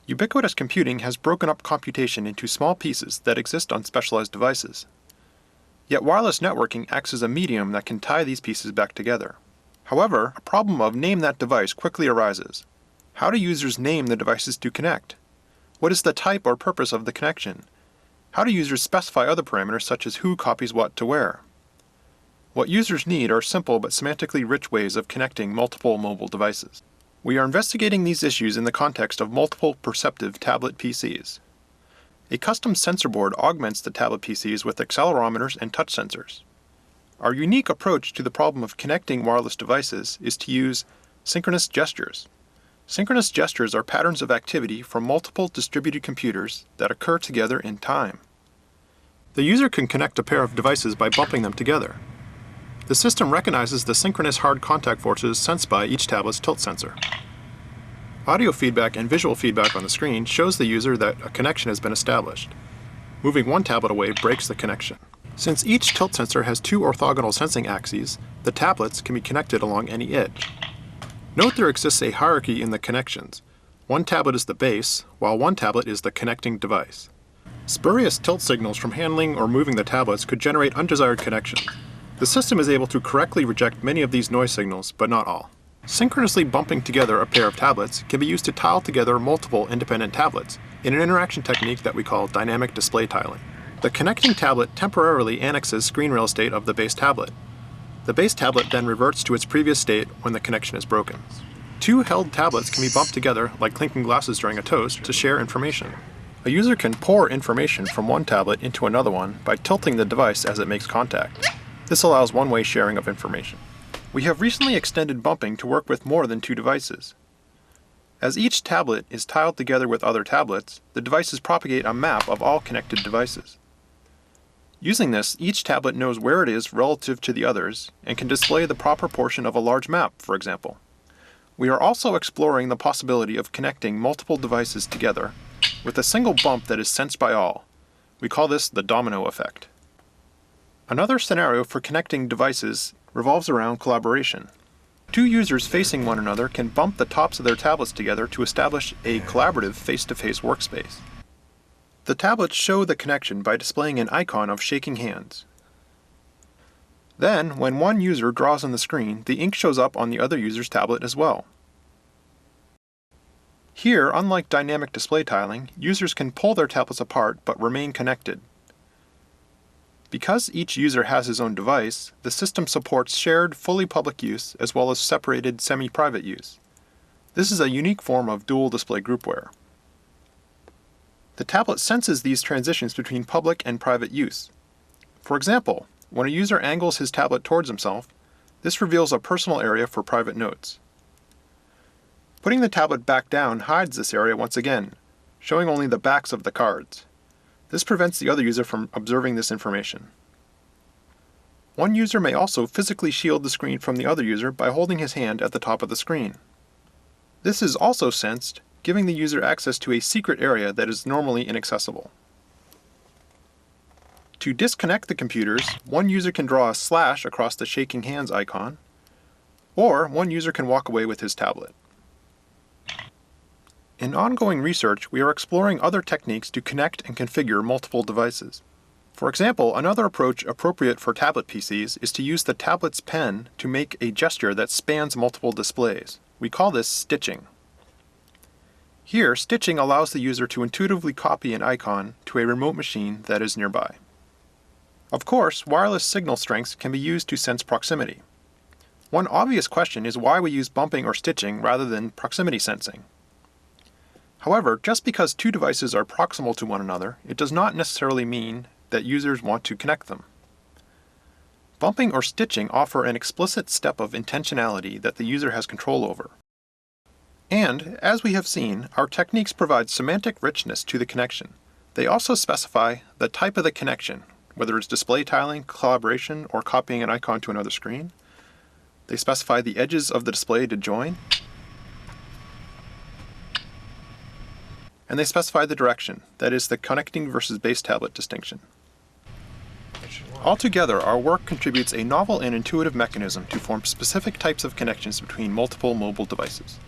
Ubiquitous computing has broken up computation into small pieces that exist on specialized devices. Yet wireless networking acts as a medium that can tie these pieces back together. However, a problem of name that device quickly arises. How do users name the devices to connect? What is the type or purpose of the connection? How do users specify other parameters such as who copies what to where? What users need are simple but semantically rich ways of connecting multiple mobile devices. We are investigating these issues in the context of multiple perceptive tablet PCs. A custom sensor board augments the tablet PCs with accelerometers and touch sensors. Our unique approach to the problem of connecting wireless devices is to use synchronous gestures. Synchronous gestures are patterns of activity from multiple distributed computers that occur together in time. The user can connect a pair of devices by bumping them together. The system recognizes the synchronous hard contact forces sensed by each tablet's tilt sensor. Audio feedback and visual feedback on the screen shows the user that a connection has been established. Moving one tablet away breaks the connection. Since each tilt sensor has two orthogonal sensing axes, the tablets can be connected along any edge. Note there exists a hierarchy in the connections. One tablet is the base, while one tablet is the connecting device. Spurious tilt signals from handling or moving the tablets could generate undesired connections. The system is able to correctly reject many of these noise signals, but not all. Synchronously bumping together a pair of tablets can be used to tile together multiple independent tablets in an interaction technique that we call dynamic display tiling. The connecting tablet temporarily annexes screen real estate of the base tablet. The base tablet then reverts to its previous state when the connection is broken. Two held tablets can be bumped together like clinking glasses during a toast to share information. A user can pour information from one tablet into another one by tilting the device as it makes contact. This allows one-way sharing of information. We have recently extended bumping to work with more than two devices. As each tablet is tiled together with other tablets, the devices propagate a map of all connected devices. Using this, each tablet knows where it is relative to the others and can display the proper portion of a large map, for example. We are also exploring the possibility of connecting multiple devices together with a single bump that is sensed by all. We call this the domino effect. Another scenario for connecting devices revolves around collaboration. Two users facing one another can bump the tops of their tablets together to establish a collaborative face-to-face workspace. The tablets show the connection by displaying an icon of shaking hands. Then, when one user draws on the screen, the ink shows up on the other user's tablet as well. Here, unlike dynamic display tiling, users can pull their tablets apart but remain connected. Because each user has his own device, the system supports shared, fully public use as well as separated semi-private use. This is a unique form of dual display groupware. The tablet senses these transitions between public and private use. For example, when a user angles his tablet towards himself, this reveals a personal area for private notes. Putting the tablet back down hides this area once again, showing only the backs of the cards. This prevents the other user from observing this information. One user may also physically shield the screen from the other user by holding his hand at the top of the screen. This is also sensed, giving the user access to a secret area that is normally inaccessible. To disconnect the computers, one user can draw a slash across the shaking hands icon, or one user can walk away with his tablet. In ongoing research, we are exploring other techniques to connect and configure multiple devices. For example, another approach appropriate for tablet PCs is to use the tablet's pen to make a gesture that spans multiple displays. We call this stitching. Here, stitching allows the user to intuitively copy an icon to a remote machine that is nearby. Of course, wireless signal strengths can be used to sense proximity. One obvious question is why we use bumping or stitching rather than proximity sensing. However, just because two devices are proximal to one another, it does not necessarily mean that users want to connect them. Bumping or stitching offer an explicit step of intentionality that the user has control over. And, as we have seen, our techniques provide semantic richness to the connection. They also specify the type of the connection, whether it's display tiling, collaboration, or copying an icon to another screen. They specify the edges of the display to join. And they specify the direction, that is, the connecting versus base tablet distinction. Altogether, our work contributes a novel and intuitive mechanism to form specific types of connections between multiple mobile devices.